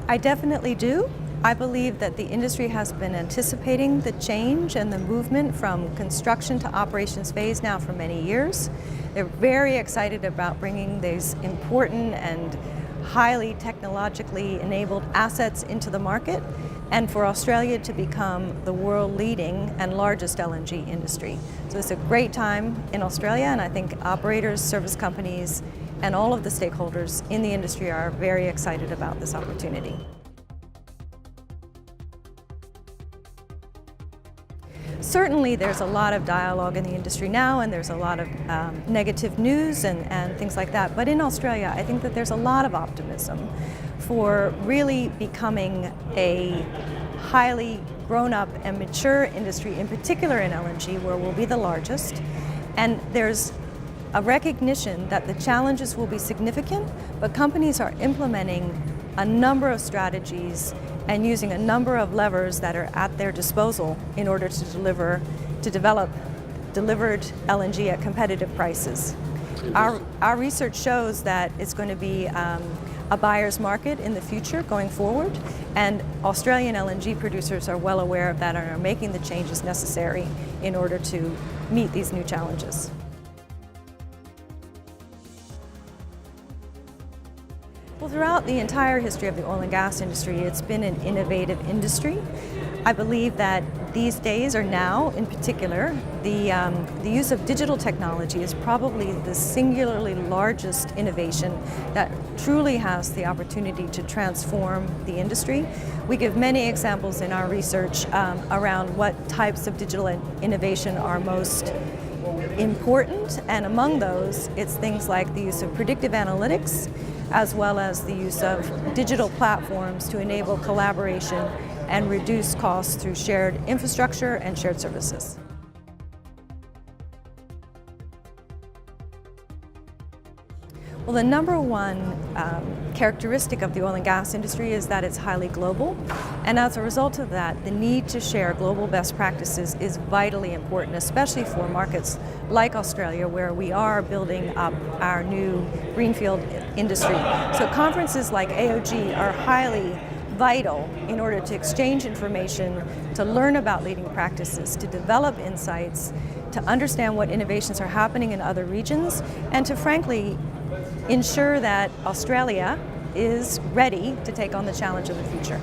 I definitely do. I believe that the industry has been anticipating the change and the movement from construction to operations phase now for many years. They're very excited about bringing these important and highly technologically enabled assets into the market, and for Australia to become the world leading and largest LNG industry. So it's a great time in Australia, and I think operators, service companies, and all of the stakeholders in the industry are very excited about this opportunity. Certainly there's a lot of dialogue in the industry now, and there's a lot of negative news and things like that. But in Australia, I think that there's a lot of optimism for really becoming a highly grown-up and mature industry, in particular in LNG, where we'll be the largest. And there's a recognition that the challenges will be significant, but companies are implementing a number of strategies and using a number of levers that are at their disposal in order to develop delivered LNG at competitive prices. Our research shows that it's going to be a buyer's market in the future going forward, and Australian LNG producers are well aware of that and are making the changes necessary in order to meet these new challenges. Well, throughout the entire history of the oil and gas industry, it's been an innovative industry. I believe that these days, or now in particular, the use of digital technology is probably the singularly largest innovation that truly has the opportunity to transform the industry. We give many examples in our research around what types of digital innovation are most important, and among those, it's things like the use of predictive analytics, as well as the use of digital platforms to enable collaboration and reduce costs through shared infrastructure and shared services. Well, the number one characteristic of the oil and gas industry is that it's highly global, and as a result of that, the need to share global best practices is vitally important, especially for markets like Australia, where we are building up our new greenfield industry. So conferences like AOG are highly vital in order to exchange information, to learn about leading practices, to develop insights, to understand what innovations are happening in other regions, and to frankly ensure that Australia is ready to take on the challenge of the future.